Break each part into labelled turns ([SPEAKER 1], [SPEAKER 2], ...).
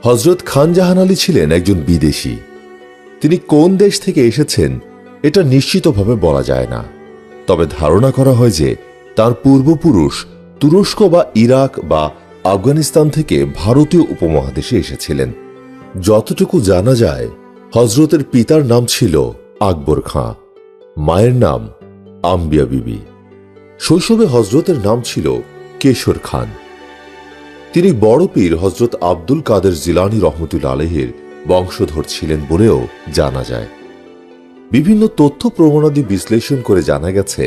[SPEAKER 1] হযরত খান জাহান আলী ছিলেন একজন বিদেশী। তিনি কোন দেশ থেকে এসেছেন এটা নিশ্চিতভাবে বলা যায় না, তবে ধারণা করা হয় যে তার পূর্বপুরুষ তুরস্ক বা ইরাক বা আফগানিস্তান থেকে ভারতীয় উপমহাদেশে এসেছিলেন। যতটুকু জানা যায়, হযরতের পিতার নাম ছিল আকবর খাঁ, মায়ের নাম আম্বিয়া বিবি। শৈশবে হযরতের নাম ছিল কেশর খান। তিনি বড় পীর হযরত আব্দুল কাদের জিলানী রহমতুল্লাহ আলাইহির বংশধর ছিলেন বলেও জানা যায়। বিভিন্ন তথ্য প্রমাণাদি বিশ্লেষণ করে জানা গেছে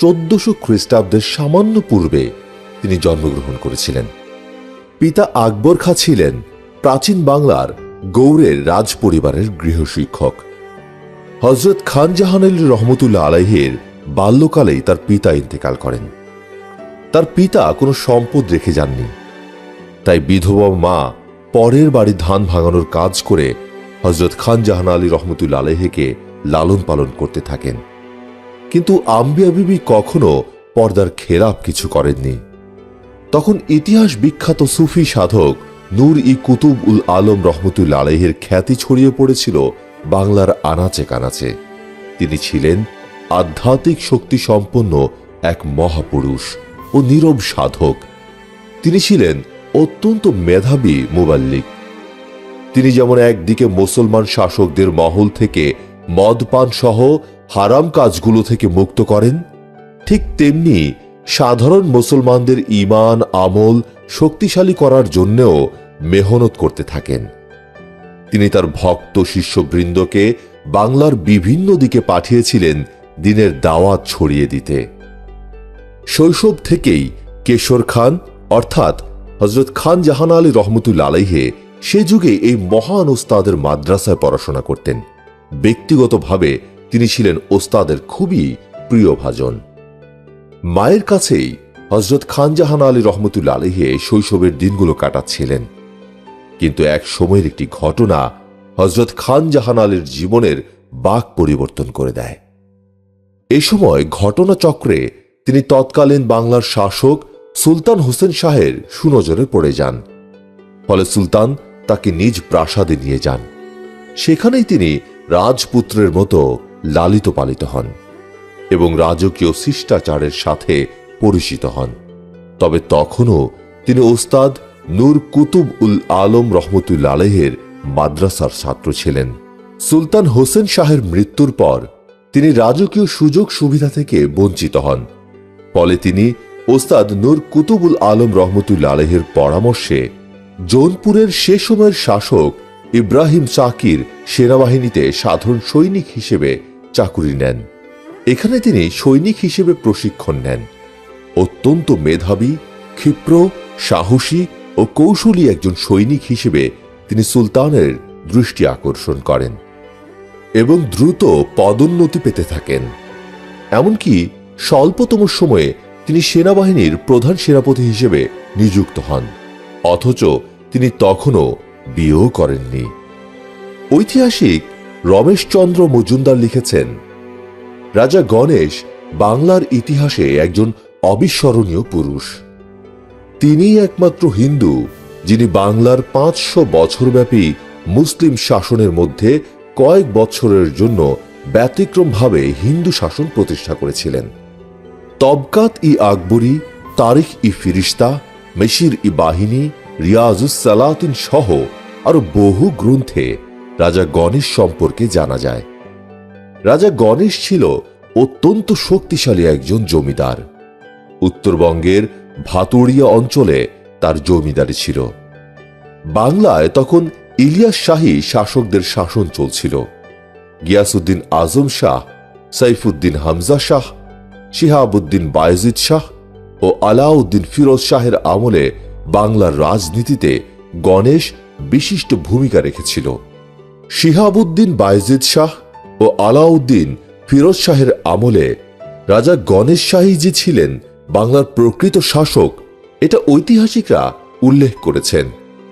[SPEAKER 1] 1400 খ্রিস্টাব্দের সামান্য পূর্বে তিনি জন্মগ্রহণ করেছিলেন। পিতা আকবর খাঁ ছিলেন প্রাচীন বাংলার গৌড়ের রাজ পরিবারের গৃহশিক্ষক। হযরত খান জাহান আলী রহমতুল্লাহ আলাইহির বাল্যকালেই তার পিতা ইন্তেকাল করেন। তার পিতা কোনো সম্পদ রেখে যাননি, তাই বিধবা মা পরের বাড়ি ধান ভাঙানোর কাজ করে হযরত খান জাহান আলী রহমতুল্লাহ আলাইহিকে লালন পালন করতে থাকেন। কিন্তু আম্বিয়া বিবি কখনো পর্দার খেলাপ কিছু করেননি। তখন ইতিহাস বিখ্যাত সুফি সাধক নূর ই কুতুব উল আলম রহমতুল্লাহ আলাইহির খ্যাতি ছড়িয়ে পড়েছিল বাংলার আনাচে কানাচে। তিনি ছিলেন আধ্যাত্মিক শক্তি সম্পন্ন এক মহাপুরুষ ও নীরব সাধক। তিনি ছিলেন অত্যন্ত মেধাবী মুবাল্লিগ। তিনি যেমন একদিকে মুসলমান শাসকদের মহল থেকে মদপান সহ হারাম কাজগুলো থেকে মুক্ত করেন, ঠিক তেমনি সাধারণ মুসলমানদের ঈমান আমল শক্তিশালী করার জন্যও মেহনত করতে থাকেন। তিনি তার ভক্ত শিষ্যবৃন্দকে বাংলার বিভিন্ন দিকে পাঠিয়েছিলেন দ্বীনের দাওয়াত ছড়িয়ে দিতে। শৈশব থেকেই কেশর খান অর্থাৎ হযরত খান জাহান আলী রহমতুল্লাহ আলাইহি সে যুগে এই মহান ওস্তাদের মাদ্রাসায় পড়াশোনা করতেন। ব্যক্তিগতভাবে তিনি ছিলেন ওস্তাদের খুবই প্রিয়ভাজন। মায়ের কাছেই হযরত খান জাহান আলী রহমতুল্লাহ আলাইহি শৈশবের দিনগুলো কাটাচ্ছিলেন। কিন্তু এক সময়ের একটি ঘটনা হযরত খান জাহান আলীর জীবনের বাক পরিবর্তন করে দেয়। এ সময় ঘটনাচক্রে তিনি তৎকালীন বাংলার শাসক সুলতান হোসেন শাহের সুনজরে পড়ে যান। ফলে সুলতান তাকে নিজ প্রাসাদে নিয়ে যান। সেখানেই তিনি রাজপুত্রের মতো লালিত পালিত হন এবং রাজকীয় শিষ্টাচারের সাথে পরিচিত হন। তবে তখনও তিনি ওস্তাদ নূর কুতুব উল আলম রহমতুল্লাহ আলাইহির মাদ্রাসার ছাত্র ছিলেন। সুলতান হোসেন শাহের মৃত্যুর পর তিনি রাজকীয় সুযোগ সুবিধা থেকে বঞ্চিত হন। ফলে তিনি ওস্তাদ নূর কুতুবুল আলম রহমতুল্লাহ আলাইহির পরামর্শে জৌনপুরের সে সময়ের শাসক ইব্রাহিম চাকির সেনাবাহিনীতে সাধারণ সৈনিক হিসেবে চাকুরি নেন। এখানে তিনি সৈনিক হিসেবে প্রশিক্ষণ নেন। অত্যন্ত মেধাবী, ক্ষিপ্র, সাহসী ও কৌশলী একজন সৈনিক হিসেবে তিনি সুলতানের দৃষ্টি আকর্ষণ করেন এবং দ্রুত পদোন্নতি পেতে থাকেন। এমনকি স্বল্পতম সময়ে তিনি সেনাবাহিনীর প্রধান সেনাপতি হিসেবে নিযুক্ত হন, অথচ তিনি তখনও বিয়েও করেননি। ঐতিহাসিক রমেশচন্দ্র মজুমদার লিখেছেন, রাজা গণেশ বাংলার ইতিহাসে একজন অবিস্মরণীয় পুরুষ। তিনিই একমাত্র হিন্দু যিনি বাংলার 500 বছরব্যাপী মুসলিম শাসনের মধ্যে কয়েক বছরের জন্য ব্যতিক্রমভাবে হিন্দু শাসন প্রতিষ্ঠা করেছিলেন। তবকাত ই আকবরী, তারিখ ই ফিরিস্তা, মেশির ই বাহিনী, রিয়াজুস সালাতিন সহ আরো বহু গ্রন্থে রাজা গণেশ সম্পর্কে জানা যায়। রাজা গণেশ ছিল অত্যন্ত শক্তিশালী একজন জমিদার। উত্তরবঙ্গের ভাতুড়িয়া অঞ্চলে তার জমিদারি ছিল। বাংলায় তখন ইলিয়াস শাহী শাসকদের শাসন চলছিল। গিয়াসউদ্দিন আজম শাহ, সাইফুদ্দিন হামজা শাহ, শিহাবুদ্দিন বায়েজিদ শাহ ও আলাউদ্দিন ফিরোজ শাহের আমলে বাংলার রাজনীতিতে গণেশ বিশিষ্ট ভূমিকা রেখেছিল। শিহাবুদ্দিন বায়েজিদ শাহ ও আলাউদ্দিন ফিরোজ শাহের আমলে রাজা গণেশ শাহী যে ছিলেন বাংলার প্রকৃত শাসক, এটা ঐতিহাসিকরা উল্লেখ করেছেন।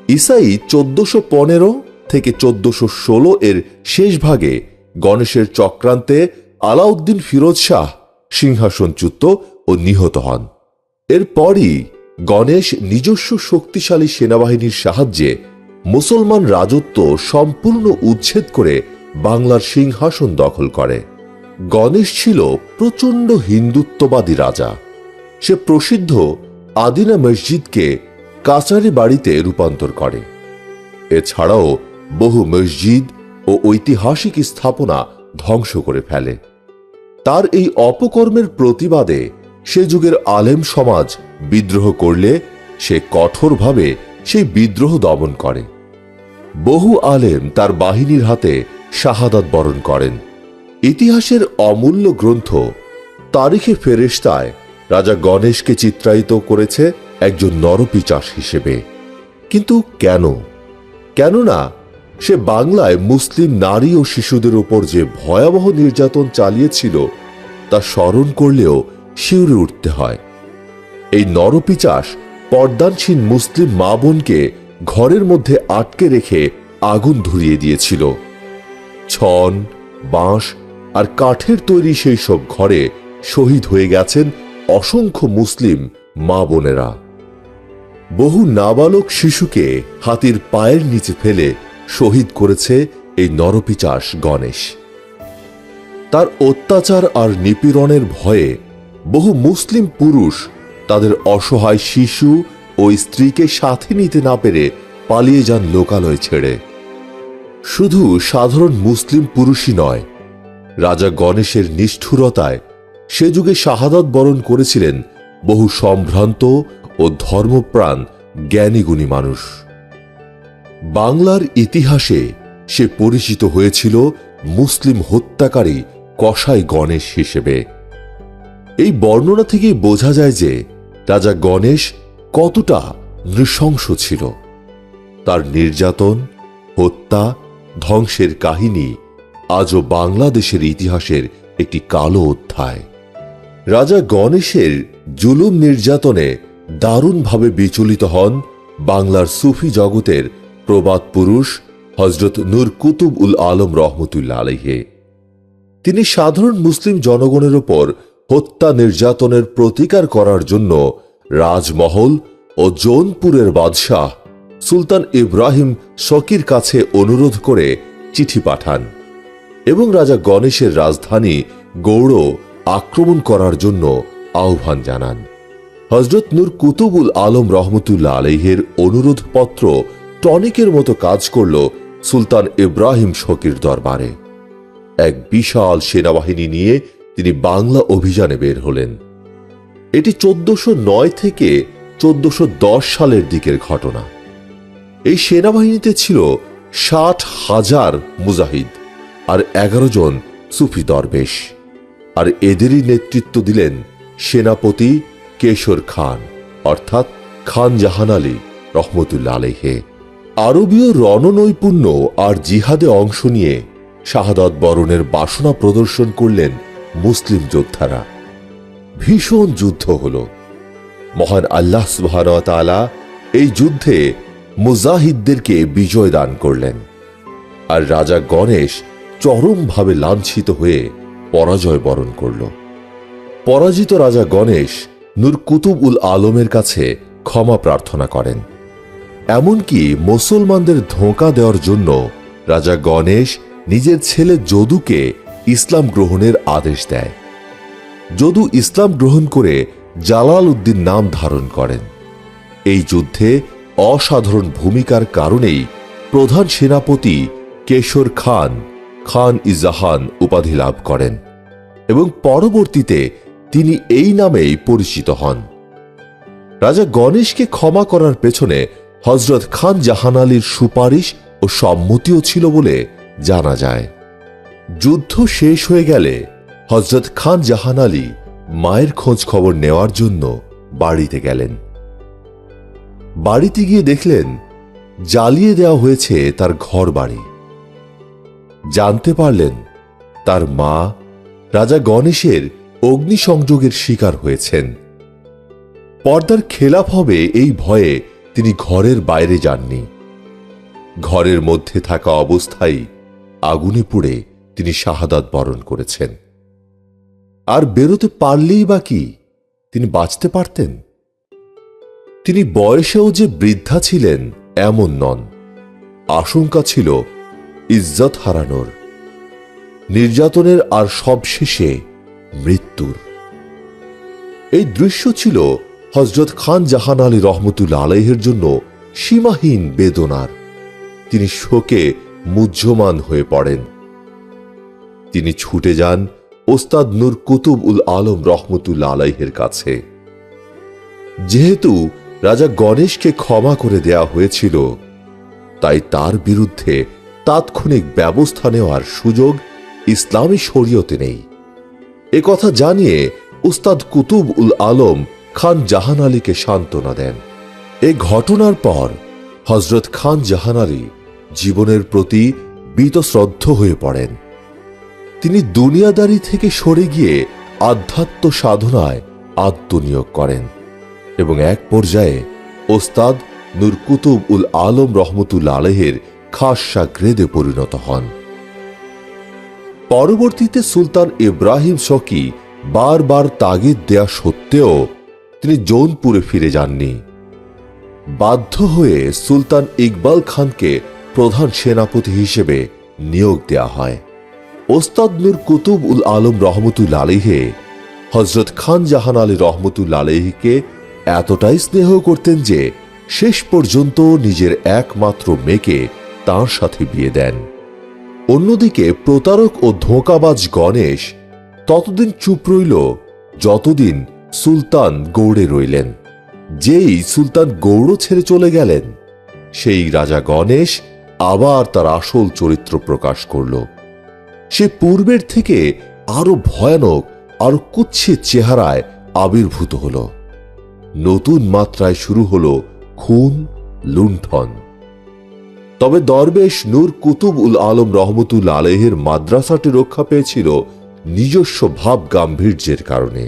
[SPEAKER 1] ইসাই 1415 থেকে 1416 এর শেষ ভাগে গণেশের চক্রান্তে আলাউদ্দিন ফিরোজ শাহ সিংহাসনচ্যুত ও নিহত হন। এরপরই গণেশ নিজস্ব শক্তিশালী সেনাবাহিনীর সাহায্যে মুসলমান রাজত্ব সম্পূর্ণ উচ্ছেদ করে বাংলার সিংহাসন দখল করে। গণেশ ছিল প্রচণ্ড হিন্দুত্ববাদী রাজা। সে প্রসিদ্ধ আদিনা মসজিদকে কাচারি বাড়িতে রূপান্তর করে। এছাড়াও বহু মসজিদ ও ঐতিহাসিক স্থাপনা ধ্বংস করে ফেলে। তার এই অপকর্মের প্রতিবাদে সে যুগের আলেম সমাজ বিদ্রোহ করলে সে কঠোরভাবে সেই বিদ্রোহ দমন করে। বহু আলেম তার বাহিনীর হাতে শাহাদাত বরণ করেন। ইতিহাসের অমূল্য গ্রন্থ তারিখে ফেরেশতায় রাজা গণেশকে চিত্রায়িত করেছে একজন নরপিশাচ হিসেবে। কিন্তু কেননা সে বাংলায় মুসলিম নারী ও শিশুদের উপর যে ভয়াবহ নির্যাতন চালিয়েছিল তা স্মরণ করলেও শিউরে উঠতে হয়। এই নরপিশাচ পর্দানসীন মুসলিম মা বোনকে ঘরের মধ্যে আটকে রেখে আগুন ধরিয়ে দিয়েছিল। ছন, বাঁশ আর কাঠের তৈরি সেই সব ঘরে শহীদ হয়ে গেছেন অসংখ্য মুসলিম মা বোনেরা। বহু নাবালক শিশুকে হাতির পায়ের নিচে ফেলে শহীদ করেছে এই নরপিশাচ গণেশ। তার অত্যাচার আর নিপীড়নের ভয়ে বহু মুসলিম পুরুষ তাদের অসহায় শিশু ও স্ত্রীকে সাথে নিতে না পেরে পালিয়ে যান লোকালয় ছেড়ে। শুধু সাধারণ মুসলিম পুরুষই নয়, রাজা গণেশের নিষ্ঠুরতায় সে যুগে শাহাদাত বরণ করেছিলেন বহু সম্ভ্রান্ত ও ধর্মপ্রাণ জ্ঞানীগুণী মানুষ। বাংলার ইতিহাসে সে পরিচিত হয়েছিল মুসলিম হত্যাকারী কসাই গণেশ হিসেবে। এই বর্ণনা থেকেই বোঝা যায় যে রাজা গণেশ কতটা নৃশংস ছিল। তার নির্যাতন, হত্যা, ধ্বংসের কাহিনী আজও বাংলাদেশের ইতিহাসের একটি কালো অধ্যায়। রাজা গণেশের জুলুম নির্যাতনে দারুণভাবে বিচলিত হন বাংলার সুফি জগতের প্রবাদ পুরুষ হযরত নূর কুতুব উল আলম রহমতুল্লাহ আলাইহি। তিনি সাধারণ মুসলিম জনগণের উপর হত্যা নির্যাতনের প্রতিকার করার জন্য রাজমহল ও জৌনপুরের বাদশাহ সুলতান ইব্রাহিম শকির কাছে অনুরোধ করে চিঠি পাঠান এবং রাজা গণেশের রাজধানী গৌড় আক্রমণ করার জন্য আহ্বান জানান। হযরত নূর কুতুবুল আলম রহমতুল্লাহ আলাইহির অনুরোধ পত্র টনিকের মতো কাজ করল সুলতান ইব্রাহিম শকির দরবারে। এক বিশাল সেনাবাহিনী নিয়ে তিনি বাংলা অভিযানে বের হলেন। এটি 1409 থেকে 1410 সালের দিকের ঘটনা। এই সেনাবাহিনীতে ছিল 60,000 মুজাহিদ আর 11 জন সুফি দরবেশ, আর এদেরই নেতৃত্ব দিলেন সেনাপতি কেশর খান অর্থাৎ খান জাহান আলী রহমতুল্লাহ আলাইহি। আরবীয় রণনৈপুণ্য আর জিহাদে অংশ নিয়ে শাহাদাত বরণের বাসনা প্রদর্শন করলেন মুসলিম যোদ্ধারা। ভীষণ যুদ্ধ হল। মহান আল্লাহ সুবহানাহু ওয়া তাআলা এই যুদ্ধে মুজাহিদদেরকে বিজয় দান করলেন, আর রাজা গণেশ চরমভাবে লাঞ্ছিত হয়ে পরাজয় বরণ করল। পরাজিত রাজা গণেশ নূর কুতুব উল আলমের কাছে ক্ষমা প্রার্থনা করেন। এমনকি মুসলমানদের ধোঁকা দেওয়ার জন্য রাজা গণেশ নিজের ছেলে যদুকে ইসলাম গ্রহণের আদেশ দেয়। যদু ইসলাম গ্রহণ করে জালাল উদ্দিন নাম ধারণ করেন। এই যুদ্ধে অসাধারণ ভূমিকার কারণেই প্রধান সেনাপতি কেশর খান খান ইজাহান উপাধি লাভ করেন এবং পরবর্তীতে তিনি এই নামেই পরিচিত হন। রাজা গণেশকে ক্ষমা করার পেছনে হযরত খান জাহান আলীর সুপারিশ ও সম্মতিও ছিল বলে জানা যায়। যুদ্ধ শেষ হয়ে গেলে হযরত খান জাহান আলী মায়ের খোঁজ খবর নেওয়ার জন্য বাড়িতে গেলেন। বাড়িতে গিয়ে দেখলেন জ্বালিয়ে দেওয়া হয়েছে তার ঘর বাড়ি। জানতে পারলেন তার মা রাজা গণেশের অগ্নিসংযোগের শিকার হয়েছেন। পর্দার খেলাফ হবে এই ভয়ে তিনি ঘরের বাইরে যাননি। ঘরের মধ্যে থাকা অবস্থায় আগুনে পুড়ে তিনি শাহাদাত বরণ করেছেন। আর বেরোতে পারলেই বা কি তিনি বাঁচতে পারতেন? তিনি বয়সেও যে বৃদ্ধা ছিলেন এমন নন, আশঙ্কা ছিল ইজ্জত হারানোর, নির্যাতনের আর সবশেষে মৃত্যুর। এই দৃশ্য ছিল হযরত খান জাহান আলী রহমতুল্লাহ আলাইহির জন্য সীমাহীন বেদনার। তিনি শোকে মুহ্যমান হয়ে পড়েন। তিনি ছুটে যান ওস্তাদ নূর কুতুব উল আলম রহমতুল্লাহ আলাইহির কাছে। যেহেতু রাজা গণেশকে ক্ষমা করে দেয়া হয়েছিল, তাই তার বিরুদ্ধে তাৎক্ষণিক ব্যবস্থা নেওয়ার সুযোগ ইসলামী শরীয়তে নেই। একথা জানিয়ে উস্তাদ কুতুব উল আলম খান জাহান আলীকে সান্ত্বনা দেন। এ ঘটনার পর হযরত খান জাহান আলী জীবনের প্রতি বীতশ্রদ্ধ হয়ে পড়েন। তিনি দুনিয়াদারি থেকে সরে গিয়ে আধ্যাত্ম সাধনায় আত্মনিয়োগ করেন এবং এক পর্যায়ে ওস্তাদ নূর কুতুব উল আলম রহমতুল্লাহ আলাইহির খাস শাগরেদে পরিণত হন। পরবর্তীতে সুলতান ইব্রাহিম শকি বারবার তাগিদ দেয়া সত্ত্বেও তিনি জৌনপুরে ফিরে যাননি। বাধ্য হয়ে সুলতান ইকবাল খানকে প্রধান সেনাপতি হিসেবে নিয়োগ দেয়া হয়। ওস্তাদ নূর কুতুব উল আলম রহমতুল্লাহ আলাইহি হযরত খান জাহান আলী রহমতুল্লাহ আলাইহিকে এতটাই স্নেহ করতেন যে শেষ পর্যন্ত নিজের একমাত্র মেয়েকে তাঁর সাথে বিয়ে দেন। অন্যদিকে প্রতারক ও ধোঁকাবাজ গণেশ ততদিন চুপ রইল যতদিন সুলতান গৌড়ে রইলেন। যেই সুলতান গৌড় ছেড়ে চলে গেলেন, সেই রাজা গণেশ আবার তার আসল চরিত্র প্রকাশ করল। সে পূর্বের থেকে আরো ভয়ানক আর কুৎসিত চেহারায় আবির্ভূত হল। নতুন মাত্রায় শুরু হল খুন, লুণ্ঠন। তবে দরবেশ নূর কুতুব উল আলম রহমতুল্লাহ আলাইহির মাদ্রাসাটি রক্ষা পেয়েছিল নিজস্ব ভাব গাম্ভীর্যের কারণে।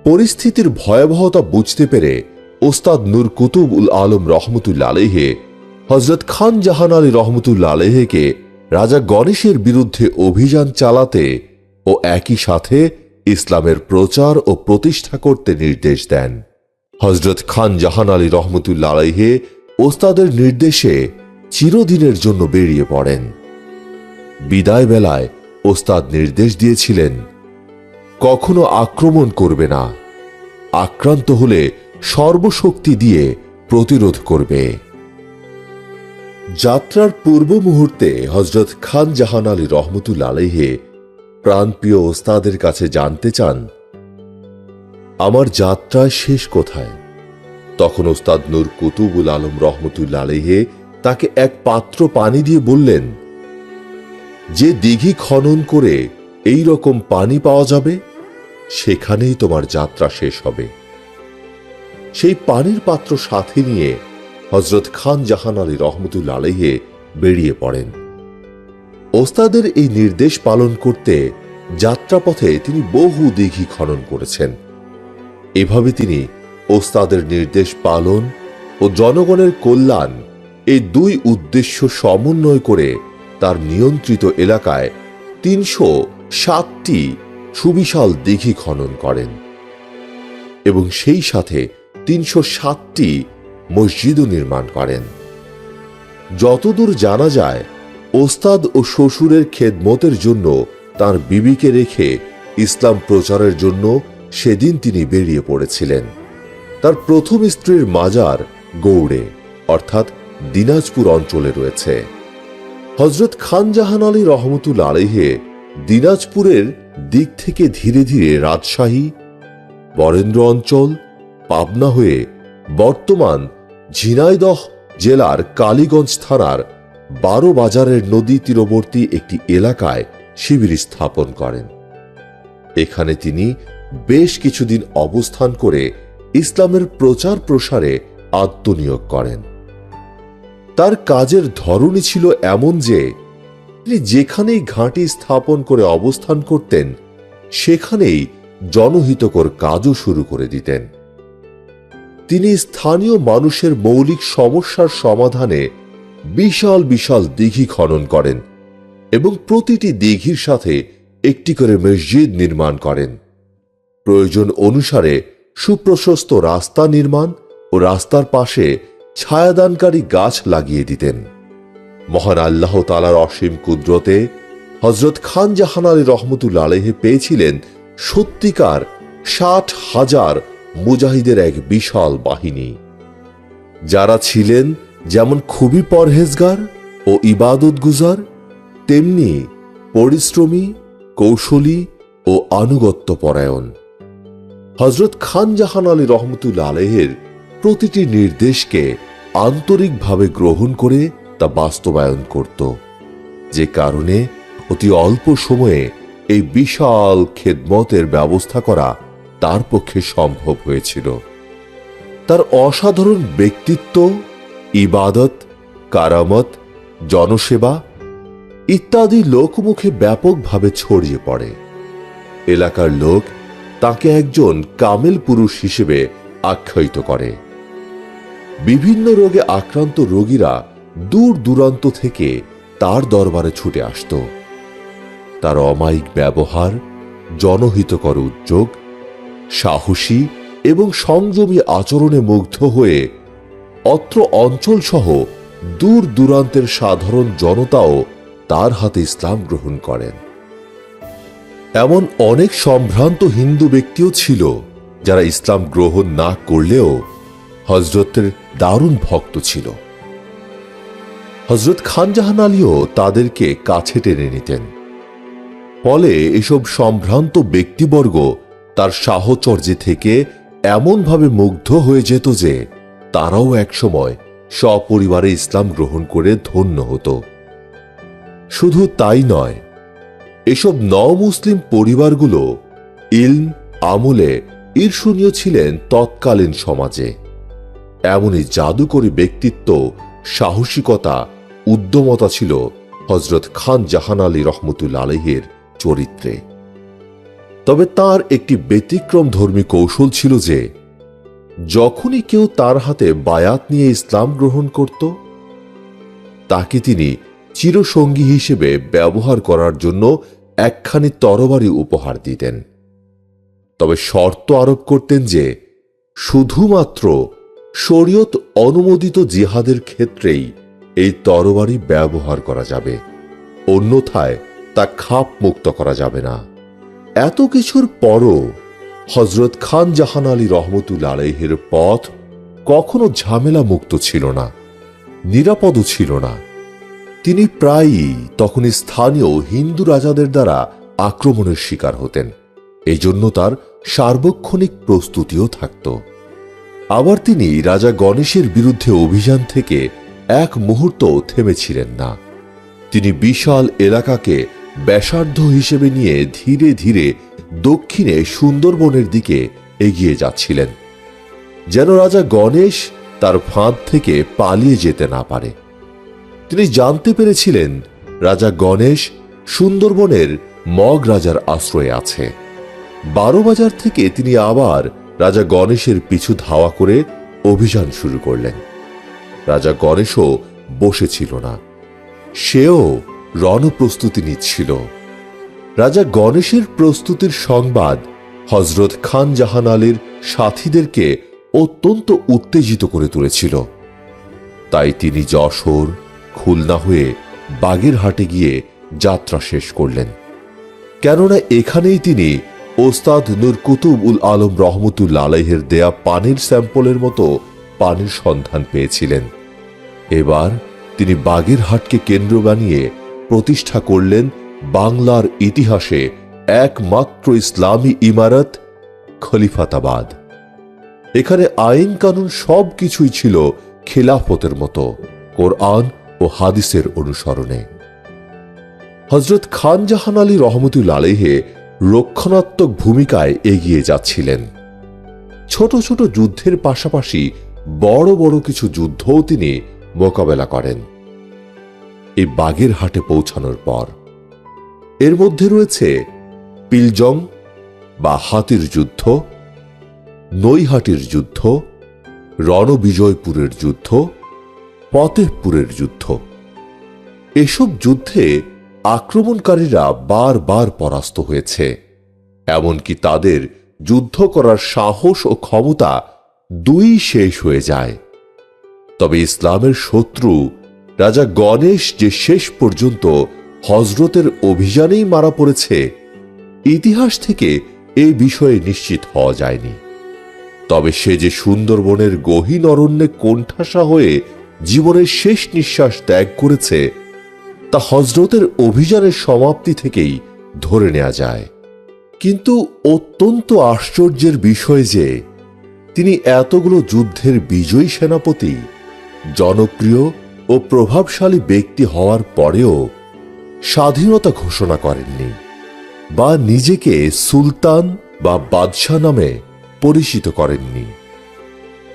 [SPEAKER 1] পরিস্থিতির ভয়াবহতা বুঝতে পেরে ওস্তাদ নূর কুতুব উল আলম রহমতুল্লাহ আলাইহি হযরত খান জাহান আলী রহমতুল্লাহ আলাইহিকে রাজা গণেশের বিরুদ্ধে অভিযান চালাতে ও একই সাথে ইসলামের প্রচার ও প্রতিষ্ঠা করতে নির্দেশ দেন। হযরত খান জাহান আলী রহমতুল্লাহ আলাইহি ওস্তাদের নির্দেশে চিরদিনের জন্য বেরিয়ে পড়েন। বিদায় বেলায় ওস্তাদ নির্দেশ দিয়েছিলেন, কখনো আক্রমণ করবে না, আক্রান্ত হলে সর্বশক্তি দিয়ে প্রতিরোধ করবে। যাত্রার পূর্ব মুহূর্তে হযরত খান জাহান আলী রহমতুল্লাহ আলাইহি প্রাণপ্রিয় ওস্তাদের কাছে জানতে চান, আমার যাত্রায় শেষ কোথায়? তখন ওস্তাদ নূর কুতুবুল আলম রহমতুল্লাহ আলাইহি তাকে এক পাত্র পানি দিয়ে বললেন, যে দিঘি খনন করে এই রকম পানি পাওয়া যাবে, সেখানেই তোমার যাত্রা শেষ হবে। সেই পানির পাত্র সাথে নিয়ে হযরত খান জাহান আলী রহমতুল্লাহ আলাইহি বেরিয়ে পড়েন। ওস্তাদের এই নির্দেশ পালন করতে যাত্রাপথে তিনি বহু দিঘি খনন করেছেন। এভাবে তিনি ওস্তাদের নির্দেশ পালন ও জনগণের কল্যাণ এই দুই উদ্দেশ্য সমন্বয় করে তার নিয়ন্ত্রিত এলাকায় ৩০৭টি সুবিশাল দিঘি খনন করেন এবং সেই সাথে ৩০৭টি মসজিদও নির্মাণ করেন। যতদূর জানা যায়, ওস্তাদ ও শ্বশুরের খেদমতের জন্য তার বিবিকে রেখে ইসলাম প্রচারের জন্য সেদিন তিনি বেরিয়ে পড়েছিলেন। তার প্রথম স্ত্রীর মাজার গৌড়ে অর্থাৎ দিনাজপুর অঞ্চলে রয়েছে। হযরত খান জাহান আলী রহমতুল্লাহ আলাইহি দিনাজপুরের দিক থেকে ধীরে ধীরে রাজশাহী, বরেন্দ্র অঞ্চল, পাবনা হয়ে বর্তমান ঝিনাইদহ জেলার কালীগঞ্জ থানার ১২ বাজারের নদী তীরবর্তী একটি এলাকায় শিবির স্থাপন করেন। এখানে তিনি বেশ কিছুদিন অবস্থান করে ইসলামের প্রচার প্রসারে আত্মনিয়োগ করেন। তার কাজের ধরনই ছিল এমন যে তিনি যেখানেই ঘাঁটি স্থাপন করে অবস্থান করতেন, সেখানেই জনহিতকর কাজও শুরু করে দিতেন। তিনি স্থানীয় মানুষের মৌলিক সমস্যার সমাধানে বিশাল বিশাল দিঘি খনন করেন এবং প্রতিটি দিঘির সাথে একটি করে মসজিদ নির্মাণ করেন। প্রয়োজন অনুসারে সুপ্রশস্ত রাস্তা নির্মাণ ও রাস্তার পাশে ছায়াদানকারী গাছ লাগিয়ে দিতেন। মহান আল্লাহ তাআলার অসীম কুদরতে হযরত খান জাহান আলী রহমতুল্লাহ আলাইহি পেয়েছিলেন সত্যিকার ৬০,০০০ মুজাহিদের এক বিশাল বাহিনী, যারা ছিলেন যেমন খুবই পরহেজগার ও ইবাদত গুজার, তেমনি পরিশ্রমী, কৌশলী ও আনুগত্য পরায়ণ। হযরত খান জাহান আলী রহমতুল্লাহ আলাইহির প্রতিটি নির্দেশকে আন্তরিকভাবে গ্রহণ করে তা বাস্তবায়ন করত, যে কারণে অতি অল্প সময়ে এই বিশাল খেদমতের ব্যবস্থা করা তার পক্ষে সম্ভব হয়েছিল। তার অসাধারণ ব্যক্তিত্ব, ইবাদত, কারামত, জনসেবা ইত্যাদি লোকমুখে ব্যাপকভাবে ছড়িয়ে পড়ে। এলাকার লোক তাকে একজন কামেল পুরুষ হিসেবে আখ্যায়িত করে। বিভিন্ন রোগে আক্রান্ত রোগীরা দূর দূরান্ত থেকে তার দরবারে ছুটে আসত। তার অমায়িক ব্যবহার, জনহিতকর উদ্যোগ, সাহসী এবং সংযমী আচরণে মুগ্ধ হয়ে অত্র অঞ্চল সহ দূর দূরান্তের সাধারণ জনতাও তার হাতে ইসলাম গ্রহণ করেন। এমন অনেক সম্ভ্রান্ত হিন্দু ব্যক্তিও ছিল যারা ইসলাম গ্রহণ না করলেও হযরতের দারুণ ভক্ত ছিল। হযরত খান জাহান আলীও তাদেরকে কাছে টেনে নিতেন। ফলে এসব সম্ভ্রান্ত ব্যক্তিবর্গ তার সাহচর্যে থেকে এমনভাবে মুগ্ধ হয়ে যেত যে তারাও একসময় সপরিবারে ইসলাম গ্রহণ করে ধন্য হতো। শুধু তাই নয়, এসব নও-মুসলিম পরিবারগুলো ইলম আমলে ঈর্ষণীয় ছিলেন তৎকালীন সমাজে। এমনই জাদুকরী ব্যক্তিত্ব, সাহসিকতা, উদ্যমতা ছিল হযরত খান জাহান আলী রহমতুল্লাহ আলাইহির চরিত্রে। তবে তার একটি ব্যতিক্রমধর্মী কৌশল ছিল যে যখনই কেউ তার হাতে বায়াত নিয়ে ইসলাম গ্রহণ করত, তাকে তিনি চিরসঙ্গী হিসেবে ব্যবহার করার জন্য একখানি তরবারি উপহার দিতেন। তবে শর্ত আরোপ করতেন যে শুধুমাত্র শরীয়ত অনুমোদিত জিহাদের ক্ষেত্রেই এই তরবারি ব্যবহার করা যাবে, অন্যথায় তা খাপ মুক্ত করা যাবে না। এত কিছুর পরও হযরত খান জাহান আলী রহমতুল্লাহ আলাইহির পথ কখনো ঝামেলা মুক্ত ছিল না, নিরাপদও ছিল না। তিনি প্রায়ই তখন স্থানীয় হিন্দু রাজাদের দ্বারা আক্রমণের শিকার হতেন। এই জন্য তার সার্বক্ষণিক প্রস্তুতিও থাকত। আবার তিনি রাজা গণেশের বিরুদ্ধে অভিযান থেকে এক মুহূর্ত থেমেছিলেন না। তিনি বিশাল এলাকাকে ব্যাসার্ধ হিসেবে নিয়ে ধীরে ধীরে দক্ষিণে সুন্দরবনের দিকে এগিয়ে যাচ্ছিলেন, যেন রাজা গণেশ তার ফাঁদ থেকে পালিয়ে যেতে না পারে। তিনি জানতে পেরেছিলেন রাজা গণেশ সুন্দরবনের মগ রাজার আশ্রয়ে আছে। 12 বাজার থেকে তিনি আবার রাজা গণেশের পিছু ধাওয়া করে অভিযান শুরু করলেন। রাজা গণেশও বসেছিল না, সেও রণপ্রস্তুতি নিচ্ছিল। রাজা গণেশের প্রস্তুতির সংবাদ হযরত খান জাহান আলীর সাথীদেরকে অত্যন্ত উত্তেজিত করে তুলেছিল। তাই তিনি যশোর, খুলনা হয়ে বাগেরহাটে গিয়ে যাত্রা শেষ করলেন। কেননা এখানেই তিনি ওস্তাদ নূর কুতুব উল আলম রহমতুল্লাহ আলাইহির দেয়া পানির স্যাম্পলের মতো পানির সন্ধান পেয়েছিলেন। এবার তিনি বাগেরহাটকে কেন্দ্র বানিয়ে প্রতিষ্ঠা করলেন বাংলার ইতিহাসে একমাত্র ইসলামী ইমারত খলিফাতাবাদ। এখানে আইন কানুন সবকিছুই ছিল খিলাফতের মতো, কোরআন ও হাদিসের অনুসরণে। হযরত খান জাহান আলী রহমতুল্লাহ আলাইহি রক্ষণাত্মক ভূমিকায় এগিয়ে যাচ্ছিলেন। ছোট ছোট যুদ্ধের পাশাপাশি বড় বড় কিছু যুদ্ধও তিনি মোকাবেলা করেন। এই বাগেরহাটে পৌঁছানোর পর এর মধ্যে রয়েছে পিলজং বা হাতির যুদ্ধ, নৈহাটির যুদ্ধ, রণবিজয়পুরের যুদ্ধ, ফতেহপুরের যুদ্ধ। এসব যুদ্ধে আক্রমণকারীরা বারবার পরাস্ত হয়েছে, এমনকি তাদের যুদ্ধ করার সাহস ও ক্ষমতা দুই শেষ হয়ে যায়। তবে ইসলামের শত্রু রাজা গণেশ যে শেষ পর্যন্ত হজরতের অভিযানেই মারা পড়েছে, ইতিহাস থেকে এই বিষয়ে নিশ্চিত হওয়া যায়নি। তবে সে যে সুন্দরবনের গহীন অরণ্যে কোণঠাসা হয়ে জীবনের শেষ নিঃশ্বাস ত্যাগ করেছে, তা হজরতের অভিযানের সমাপ্তি থেকেই ধরে নেওয়া যায়। কিন্তু অত্যন্ত আশ্চর্যের বিষয় যে তিনি এতগুলো যুদ্ধের বিজয়ী সেনাপতি, জনপ্রিয় ও প্রভাবশালী ব্যক্তি হওয়ার পরেও স্বাধীনতা ঘোষণা করেননি বা নিজেকে সুলতান বা বাদশাহ নামে পরিচিত করেননি।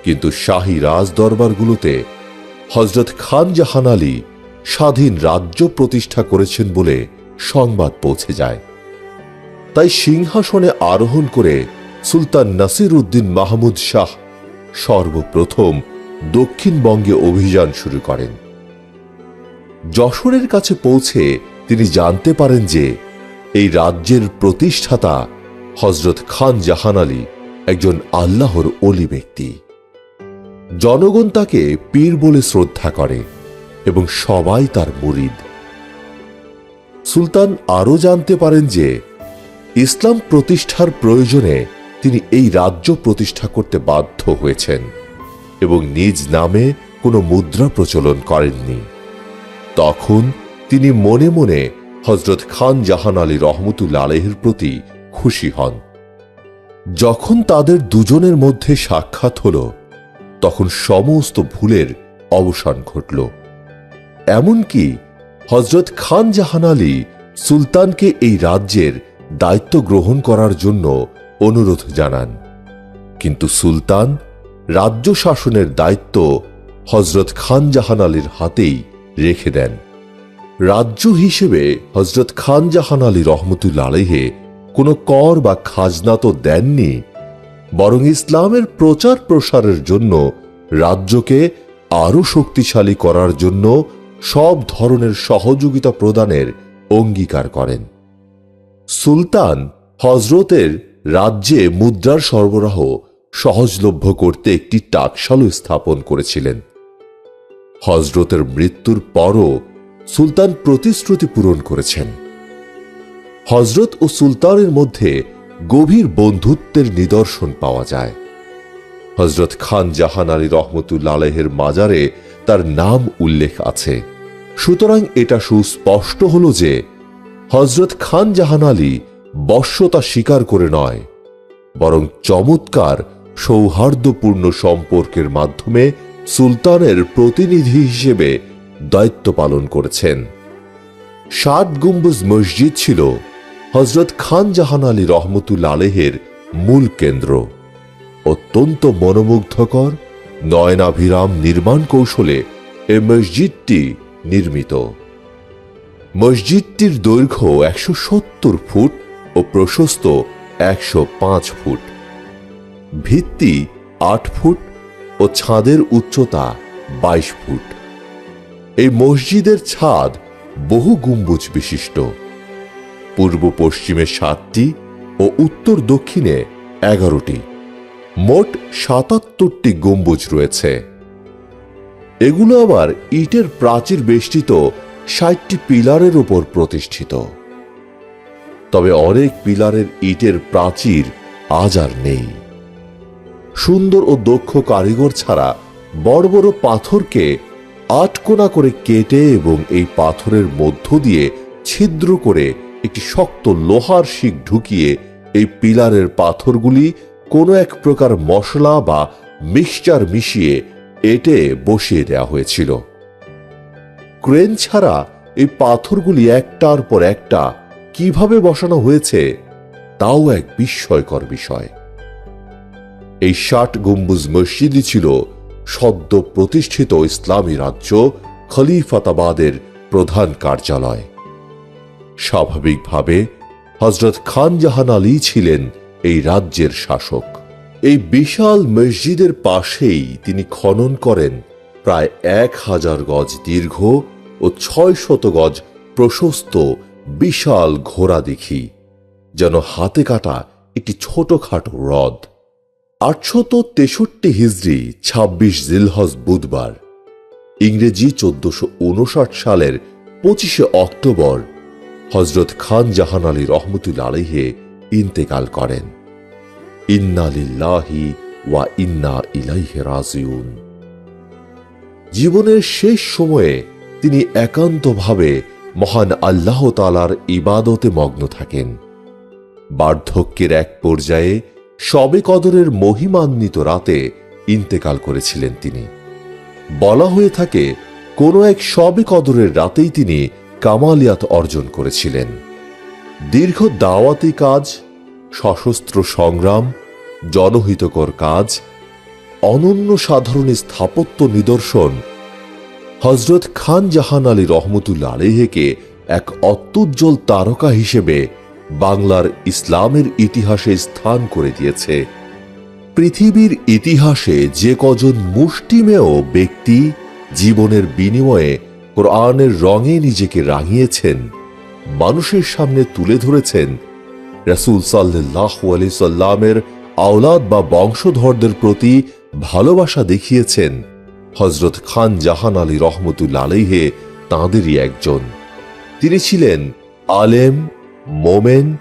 [SPEAKER 1] কিন্তু শাহী রাজদরবারগুলোতে হযরত খান জাহান আলী স্বাধীন রাজ্য প্রতিষ্ঠা করেছেন বলে সংবাদ পৌঁছে যায়। তাই সিংহাসনে আরোহণ করে সুলতান নাসির উদ্দিন মাহমুদ শাহ সর্বপ্রথম দক্ষিণবঙ্গে অভিযান শুরু করেন। যশোরের কাছে পৌঁছে তিনি জানতে পারেন যে এই রাজ্যের প্রতিষ্ঠাতা হযরত খান জাহান আলী একজন আল্লাহর ওলি ব্যক্তি। জনগণ তাকে পীর বলে শ্রদ্ধা করে এবং সবাই তার মুরিদ। সুলতান আরও জানতে পারেন যে ইসলাম প্রতিষ্ঠার প্রয়োজনে তিনি এই রাজ্য প্রতিষ্ঠা করতে বাধ্য হয়েছেন এবং নিজ নামে কোনো মুদ্রা প্রচলন করেননি। তখন তিনি মনে মনে হযরত খান জাহান আলী রহমতুল্লাহ আলাইহির প্রতি খুশি হন। যখন তাদের দুজনের মধ্যে সাক্ষাৎ হল, তখন সমস্ত ভুলের অবসান ঘটল। এমনকি হযরত খান জাহান আলী সুলতানকে এই রাজ্যের দায়িত্ব গ্রহণ করার জন্য অনুরোধ জানান, কিন্তু সুলতান রাজ্য শাসনের দায়িত্ব হযরত খান জাহান আলীর হাতেই রেখে দেন। রাজ্য হিসেবে হযরত খান জাহান আলী রহমতুল্লাহ আলাইহি কোনো কর বা খাজনা তো দেননি, বরং ইসলামের প্রচার প্রসারের জন্য রাজ্যকে আরও শক্তিশালী করার জন্য সব ধরনের সহযোগিতা প্রদানের অঙ্গীকার করেন। সুলতান হযরতের রাজ্যে মুদ্রার সরবরাহ সহজলভ্য করতে একটি টাকশালও স্থাপন করেছিলেন। হযরতের মৃত্যুর পরও সুলতান প্রতিশ্রুতি পূরণ করেছেন। হযরত ও সুলতানের মধ্যে গভীর বন্ধুত্বের নিদর্শন পাওয়া যায়। হযরত খান জাহান আলী রহমতুল্লাহ আলাইহির মাজারে তার নাম উল্লেখ আছে। সুতরাং এটা সুস্পষ্ট হল যে হযরত খান জাহান আলী বশ্যতা স্বীকার করে নয়, বরং চমৎকার সৌহার্দ্যপূর্ণ সম্পর্কের মাধ্যমে সুলতানের প্রতিনিধি হিসেবে দায়িত্ব পালন করেছেন। 7 গম্বুজ মসজিদ ছিল হযরত খান জাহান আলী রহমতুল্লাহ আলাইহির মূল কেন্দ্র। অত্যন্ত মনোমুগ্ধকর নয়নাভিরাম নির্মাণ কৌশলে এ মসজিদটি নির্মিত। মসজিদটির দৈর্ঘ্য 170 ফুট ও প্রশস্ত 105 ফুট। ভিত্তি 8 ফুট ও ছাদের উচ্চতা 22 ফুট। এই মসজিদের ছাদ বহু গম্বুজ বিশিষ্ট। পূর্ব পশ্চিমে 7টি ও উত্তর দক্ষিণে 11টি। মোট 77টি গম্বুজ রয়েছে। এগুলো আবার ইটের প্রাচীর বেষ্টিত 60টি পিলারের উপর প্রতিষ্ঠিত। তবে অনেক পিলারের ইটের প্রাচীর আজ আর নেই। সুন্দর ও দক্ষ কারিগর ছাড়া বড় বড় পাথরকে 8 কোণা করে কেটে এবং এই পাথরের মধ্য দিয়ে ছিদ্র করে একটি শক্ত লোহার শিক ঢুকিয়ে এই পিলারের পাথরগুলি কোনো এক প্রকার মশলা বা মিক্সচার মিশিয়ে এঁটে বসিয়ে দেওয়া হয়েছিল। ক্রেন ছাড়া এই পাথরগুলি একটার পর একটা কিভাবে বসানো হয়েছে তাও এক বিস্ময়কর বিষয়। এই 60 গম্বুজ মসজিদই ছিল সদ্য প্রতিষ্ঠিত ইসলামী রাজ্য খলিফাতাবাদের প্রধান কার্যালয়। স্বাভাবিকভাবে হযরত খান জাহান আলী ছিলেন এই রাজ্যের শাসক। এই বিশাল মসজিদের পাশেই তিনি খনন করেন প্রায় 1000 গজ দীর্ঘ ও 600 গজ প্রশস্ত বিশাল ঘোড়া দিঘি, যেন হাতে কাটা একটি ছোটখাটো হ্রদ। 863 হিজরি 26 জিলহজ বুধবার ইংরেজি 1459 সালের 25শে অক্টোবর হযরত খান জাহান আলী রহমতুল্লাহ আলাইহি ইন্তেকাল করেন। ইন্না লিল্লাহি ওয়া ইন্না ইলাইহি রাজিউন। জীবনের শেষ সময়ে তিনি একান্তভাবে মহান আল্লাহ তাআলার ইবাদতে মগ্ন থাকেন। বার্ধক্যের এক পর্যায়ে শবে কদরের মহিমান্বিত রাতে ইন্তেকাল করেছিলেন তিনি। বলা হয়ে থাকে কোনো এক শবে কদরের রাতেই তিনি কামালিয়াত অর্জন করেছিলেন। দীর্ঘ দাওয়াতি কাজ, সশস্ত্র সংগ্রাম, জনহিতকর কাজ, অনন্য সাধারণ স্থাপত্য নিদর্শন হযরত খান জাহান আলী রহমতুল্লাহ আলাইহিকে এক অত্যুজ্জ্বল তারকা হিসেবে বাংলার ইসলামের ইতিহাসে স্থান করে দিয়েছে। পৃথিবীর ইতিহাসে যে কজন মুষ্টিমেয় ব্যক্তি জীবনের বিনিময়ে কোরআনের রঙে নিজেকে রাঙিয়েছেন, মানুষের সামনে তুলে ধরেছেন, রাসূল সাল্লাল্লাহু আলাইহি সাল্লামের আওলাদ বা বংশধরদের প্রতি ভালোবাসা দেখিয়েছেন, হযরত খান জাহান আলী রহমতুল্লাহ আলাইহি তাঁদেরই একজন। তিনি ছিলেন আলেম, মোমেন,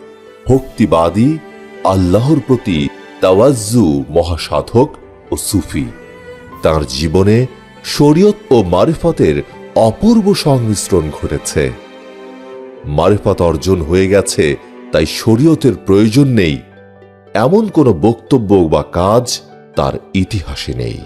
[SPEAKER 1] ভক্তিবাদী, আল্লাহর প্রতি তাওয়াজ্জু মহাসাধক ও সুফি। তাঁর জীবনে শরীয়ত ও মারিফতের অপূর্ব সংমিশ্রণ ঘটেছে। মারিফত অর্জন হয়ে গেছে, তাই শরীয়তের প্রয়োজন নেই, এমন কোনো বক্তব্য বা কাজ তার ইতিহাসে নেই।